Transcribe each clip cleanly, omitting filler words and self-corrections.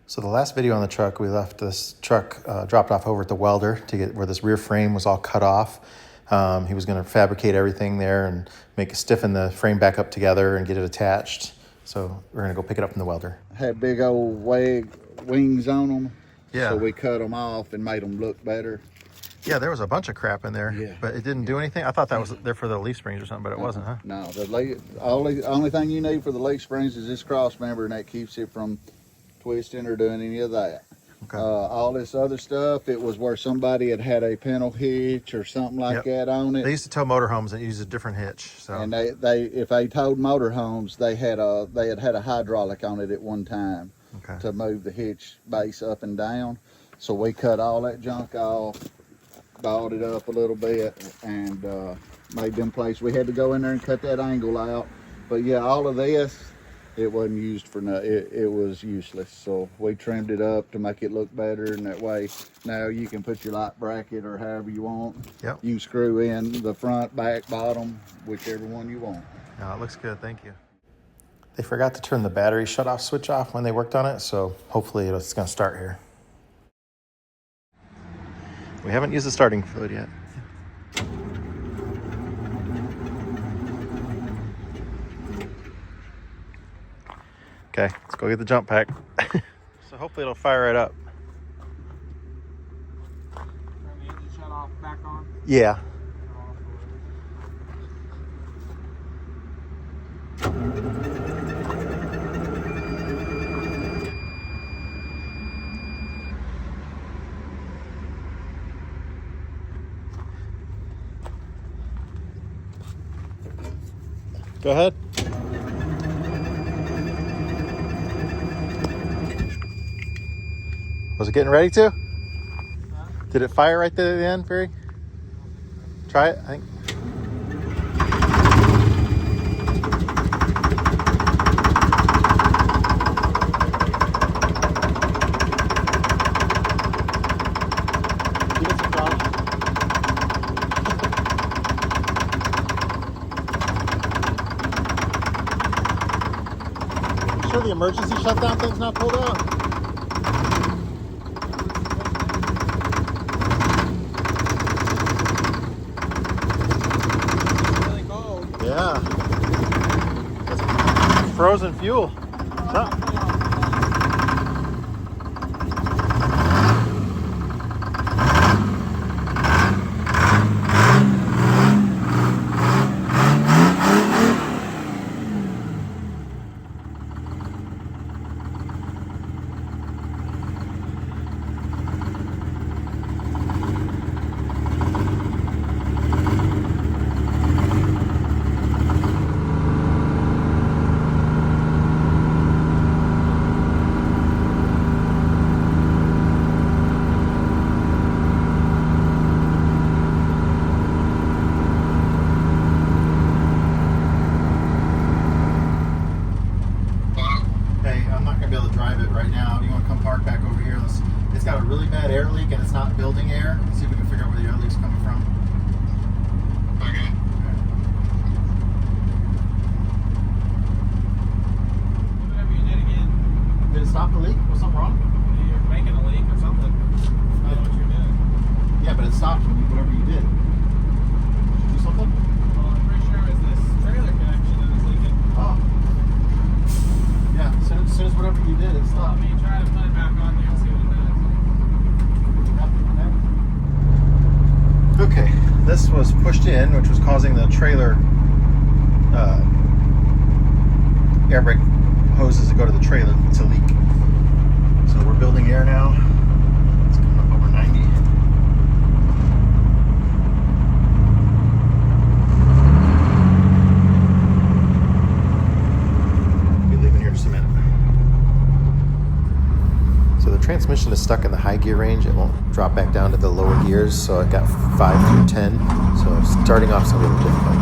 So the last video on the truck, we left this truck dropped off over at the welder to get where this rear frame was all cut off. He was going to fabricate everything there and stiffen the frame back up together and get it attached. So we're going to go pick it up from the welder. Had big old wings on them. Yeah. So we cut them off and made them look better. Yeah, there was a bunch of crap in there, yeah. But it didn't do anything. I thought that was there for the leaf springs or something, but it wasn't, huh? No, the only thing you need for the leaf springs is this cross member, and that keeps it from twisting or doing any of that. Okay. All this other stuff, it was where somebody had a panel hitch or something like that on it. They used to tow motorhomes that use a different hitch. So. And if they towed motorhomes, they had a hydraulic on it at one time to move the hitch base up and down. So we cut all that junk off, balled it up a little bit, and made them places. We had to go in there and cut that angle out. But yeah, all of this, it wasn't used for nothing. It was useless. So we trimmed it up to make it look better, and that way now you can put your light bracket or however you want. Yep. You can screw in the front, back, bottom, whichever one you want. No, it looks good. Thank you. They forgot to turn the battery shut-off switch off when they worked on it, so hopefully it's going to start here. We haven't used the starting fluid yet. Okay, let's go get the jump pack. So hopefully it'll fire it up. Turn the engine shut off back on? Yeah. Go ahead. Was it getting ready to? Huh? Did it fire right there at the end, Barry? Try it, I think. Give it some throttle. You sure the emergency shutdown thing's not pulled out? Yeah. That's frozen fuel. So. Got a really bad air leak and it's not building air. Let's see if we can figure out where the air leak's coming from. Okay. Whatever you did again. Did it stop the leak? Was something wrong? You're making a leak or something. I don't know what you're doing. Yeah, but it stopped whatever you did. Did you do something? Well, I'm pretty sure it was this trailer connection that was leaking. Oh. Yeah, as soon as whatever you did, it Well, I stopped. mean, try to put it back on there and see what it does. Okay, this was pushed in, which was causing the trailer air brake hoses to go to the trailer to leak. So we're building air now. It's coming up over 90. We'll be leaving here in just a minute. So the transmission is stuck in the high gear range. It won't drop back down to the lower gears, so it got 5 through 10. So starting off is a little difficult.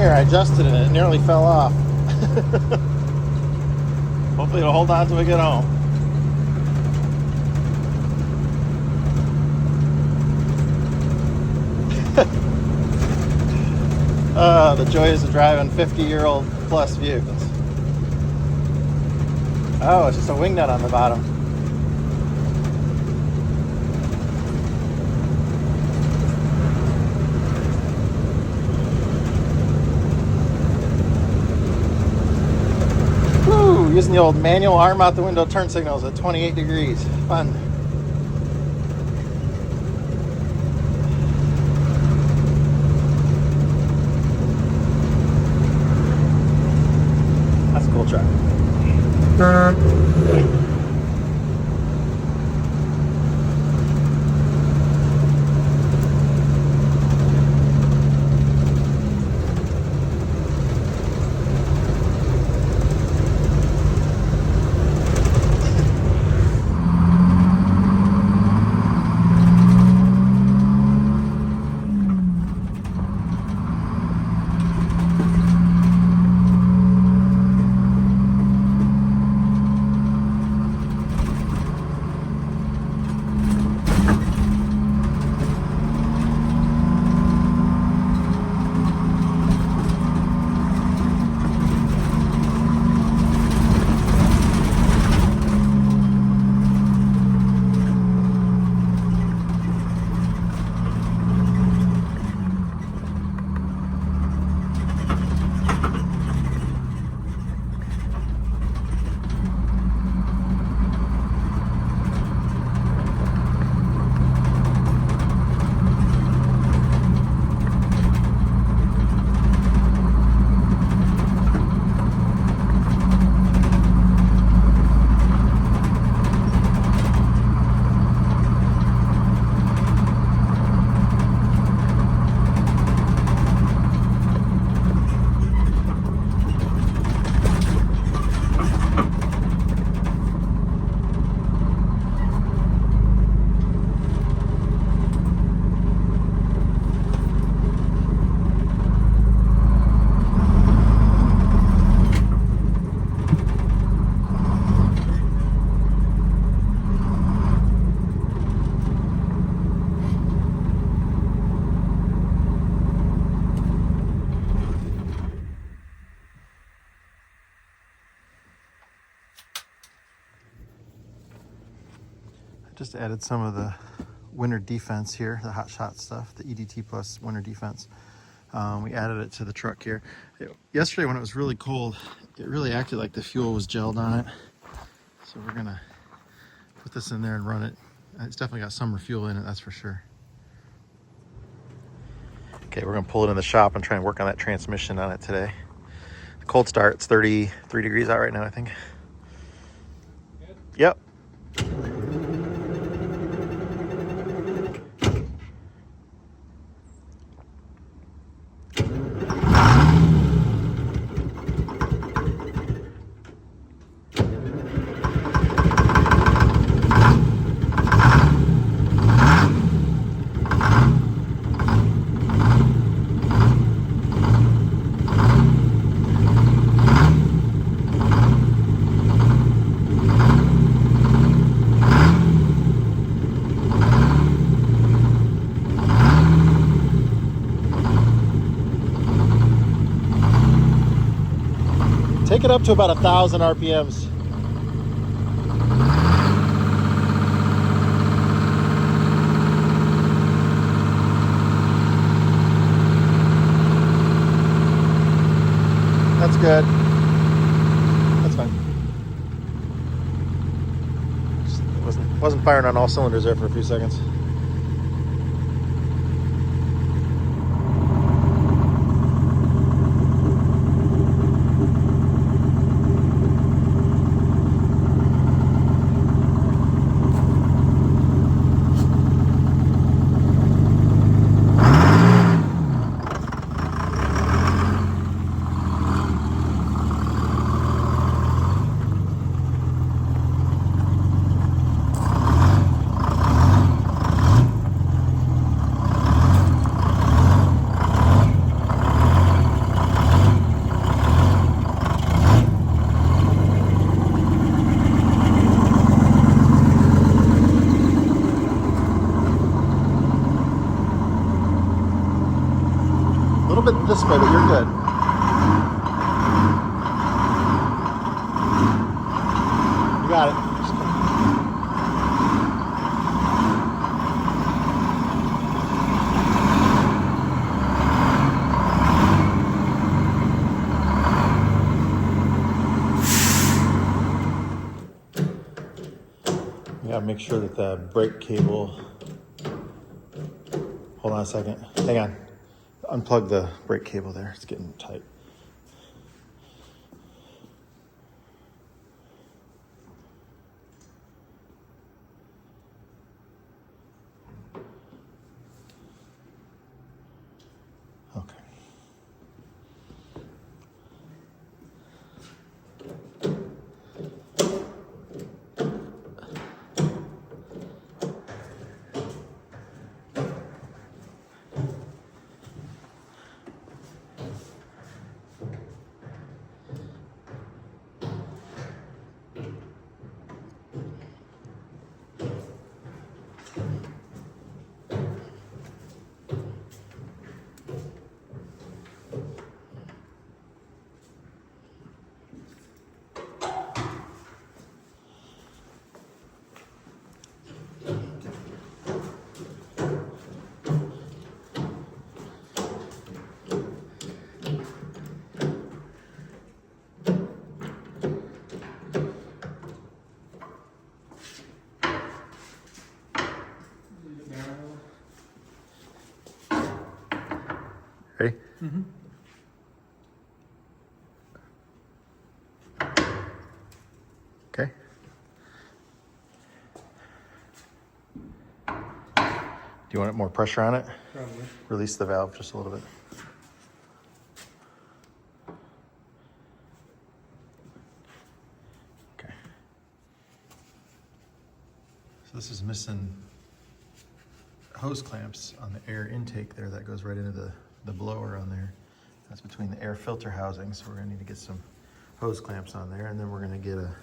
here. I adjusted it and it nearly fell off. Hopefully it'll hold on till we get home. The joys of driving 50-year-old plus vehicles. Oh, it's just a wing nut on the bottom. Woo! Using the old manual arm out the window turn signals at 28 degrees. Fun. That's a cool truck. Just added some of the winter defense here, the hot shot stuff, the EDT plus winter defense. We added it to the truck here. Yesterday when it was really cold, it really acted like the fuel was gelled on it. So we're gonna put this in there and run it. It's definitely got summer fuel in it, that's for sure. Okay, we're gonna pull it in the shop and try and work on that transmission on it today. The cold start, it's 33 degrees out right now, I think. Good? Yep. Take it up to about 1,000 RPMs. That's good. That's fine. Just wasn't firing on all cylinders there for a few seconds. little bit this way, but you're good. You got it. You gotta make sure that the brake cable. Hold on a second. Hang on. Unplug the brake cable there. It's getting tight. Okay. Ready? Mm-hmm. Okay. Do you want more pressure on it? Probably. Release the valve just a little bit. Okay. So this is missing hose clamps on the air intake there that goes right into the blower on there. That's between the air filter housing, so we're gonna need to get some hose clamps on there, and then we're gonna get a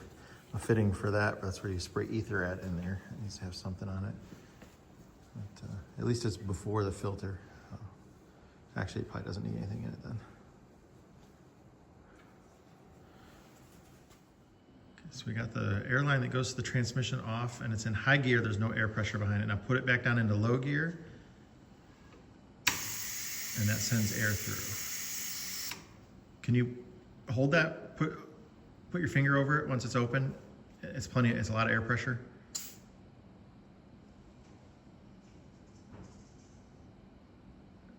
fitting for that. That's where you spray ether at in there. It needs to have something on it. But, at least it's before the filter. Actually, it probably doesn't need anything in it then. Okay, so we got the air line that goes to the transmission off, and it's in high gear. There's no air pressure behind it. Now put it back down into low gear, and that sends air through. Can you hold that? Put your finger over it once it's open. It's a lot of air pressure.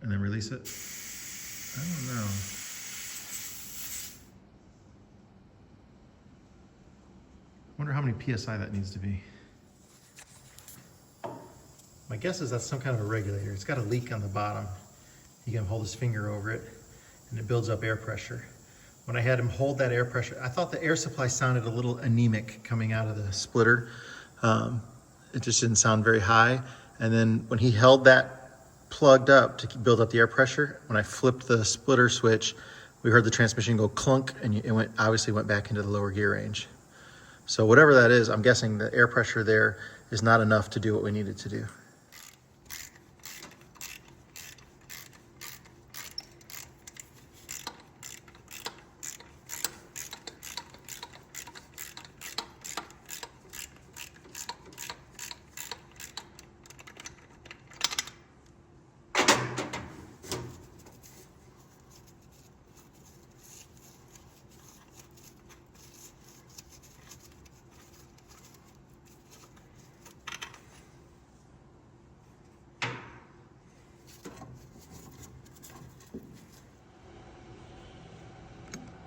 And then release it. I don't know. I wonder how many PSI that needs to be. My guess is that's some kind of a regulator. It's got a leak on the bottom. He can hold his finger over it and it builds up air pressure. When I had him hold that air pressure, I thought the air supply sounded a little anemic coming out of the splitter. It just didn't sound very high. And then when he held that plugged up to build up the air pressure, when I flipped the splitter switch, we heard the transmission go clunk, and it obviously went back into the lower gear range. So whatever that is, I'm guessing the air pressure there is not enough to do what we needed to do.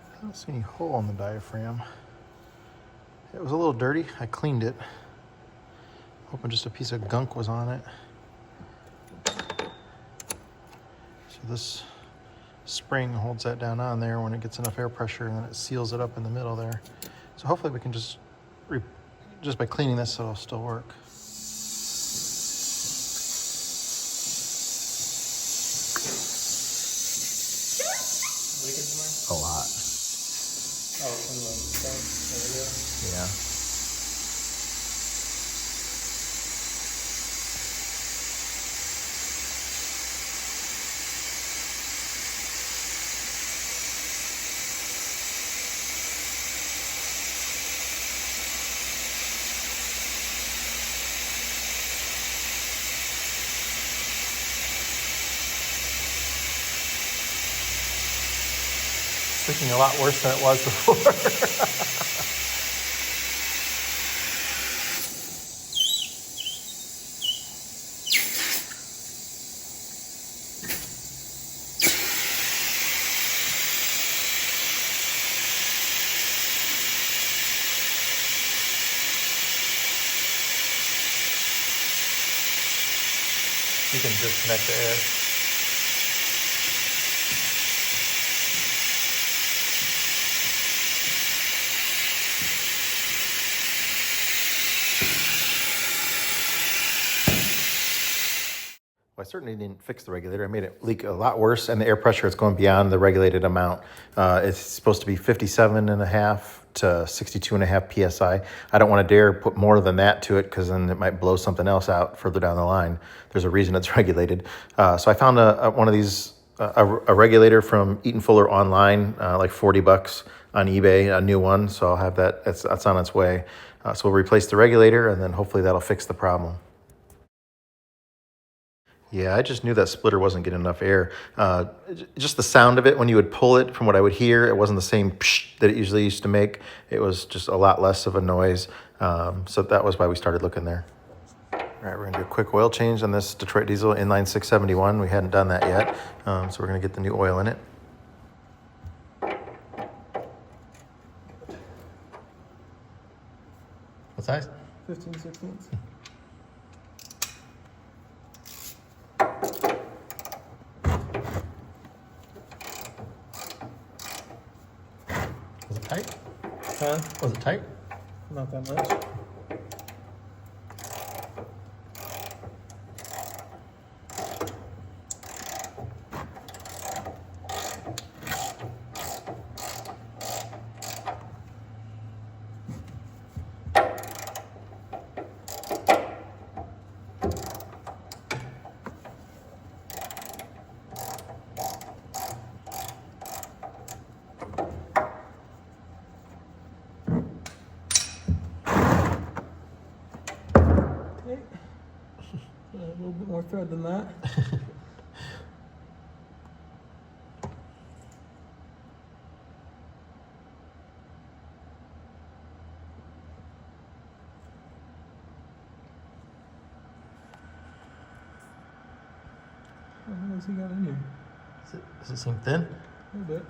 I don't see any hole in the diaphragm. It was a little dirty. I cleaned it. Hoping just a piece of gunk was on it. So this spring holds that down on there when it gets enough air pressure, and then it seals it up in the middle there. So hopefully we can just by cleaning this, it'll still work. A lot. Oh, from the stuff. Yeah. leaking a lot worse than it was before. You can disconnect the air. Well, I certainly didn't fix the regulator. I made it leak a lot worse, and the air pressure is going beyond the regulated amount. It's supposed to be 57.5 to 62.5 psi. I don't want to dare put more than that to it because then it might blow something else out further down the line. There's a reason it's regulated. So I found one of these, a regulator from Eaton Fuller online, like $40 on eBay, a new one. So I'll have that. That's on its way. So we'll replace the regulator, and then hopefully that'll fix the problem. Yeah, I just knew that splitter wasn't getting enough air. Just the sound of it when you would pull it, from what I would hear, it wasn't the same psh that it usually used to make. It was just a lot less of a noise. So that was why we started looking there. All right, we're gonna do a quick oil change on this Detroit diesel inline 671. We hadn't done that yet, so we're gonna get the new oil in it. What size? 15/16. Was it tight? Huh? Was it tight? Not that much. Okay. A little bit more thread than that. What else he got in here? Does it seem thin? A little bit.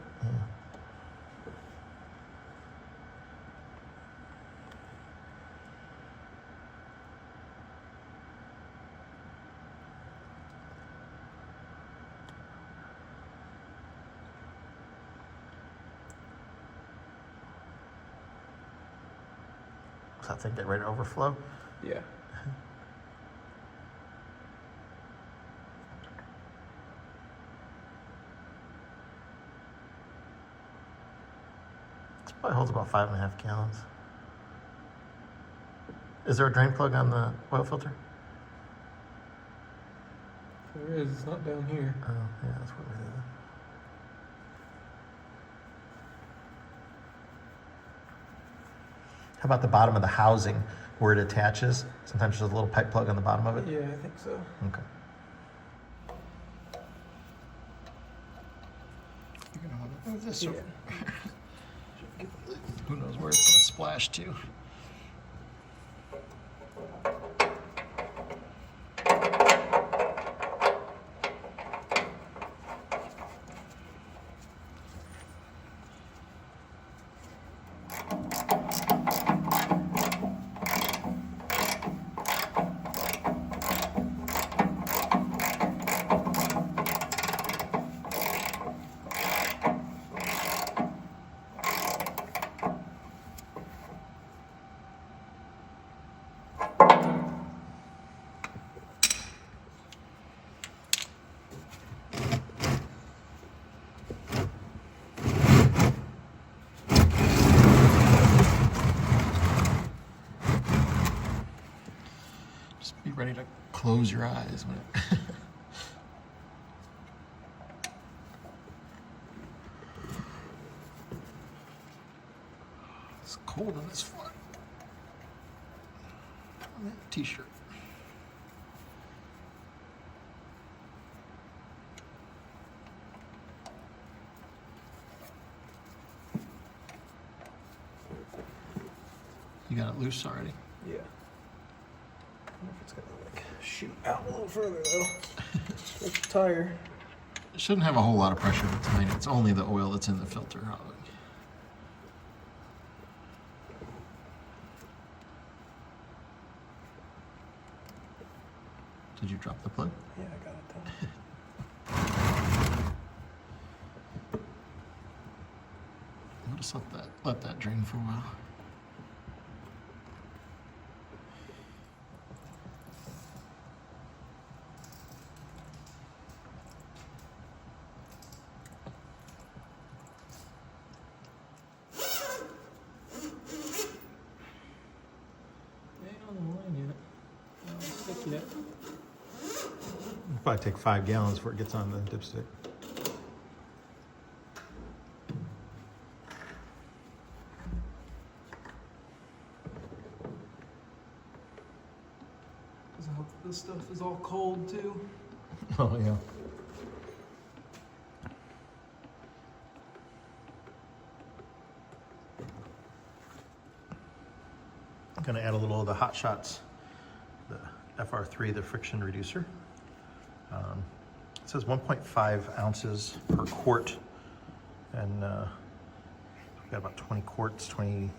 Does that thing get ready to overflow? Yeah. This probably holds about 5.5 gallons. Is there a drain plug on the oil filter? There is. It's not down here. Oh, yeah, that's what it is. How about the bottom of the housing where it attaches? Sometimes there's a little pipe plug on the bottom of it. Yeah, I think so. Okay. You're gonna want to move this. Yeah. Who knows where it's gonna splash to? Be ready to close your eyes when it. It's cold on this foot. T-shirt. You got it loose already? Yeah. I wonder if it's gonna like shoot out a little further though. With the tire. It shouldn't have a whole lot of pressure tonight. It's only the oil that's in the filter. Did you drop the plug? Yeah, I got it done. I'll just let that drain for a while. Ain't on the line yet. No, it's thick yet. It'll probably take 5 gallons before it gets on the dipstick. Doesn't help that this stuff is all cold too. Oh yeah. I'm gonna add a little of the Hot Shots, the FR3, the friction reducer. It says 1.5 ounces per quart, and we've got about 20 quarts, maybe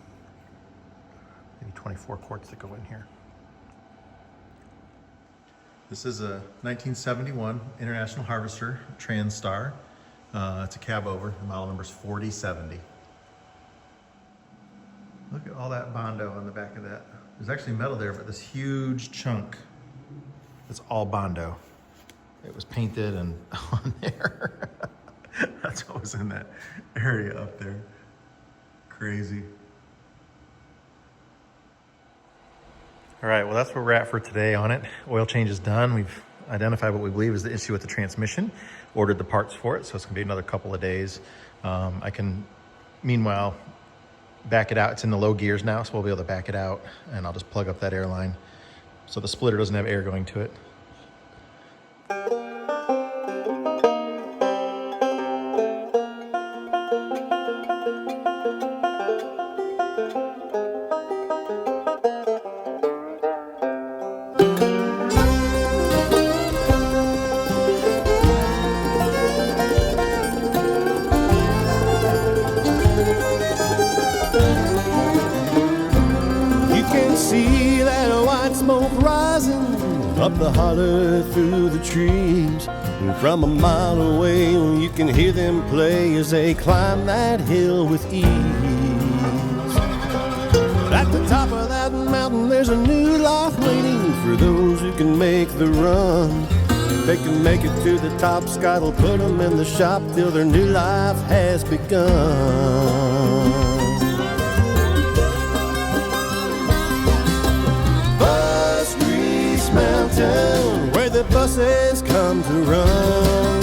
24 quarts that go in here. This is a 1971 International Harvester TransStar. It's a Cabover. The model number is 4070. Look at all that Bondo on the back of that. There's actually metal there, but this huge chunk, it's all Bondo. It was painted and on there. That's what was in that area up there. Crazy. All right, well, that's where we're at for today on it. Oil change is done. We've identified what we believe is the issue with the transmission, ordered the parts for it, so it's gonna be another couple of days. I can, meanwhile, back it out. It's in the low gears now, so we'll be able to back it out, and I'll just plug up that air line so the splitter doesn't have air going to it. See that white smoke rising up the holler through the trees, and from a mile away you can hear them play as they climb that hill with ease. But at the top of that mountain there's a new life waiting for those who can make the run. If they can make it to the top, Scott will put them in the shop till their new life has begun. Mountain, where the buses come to run.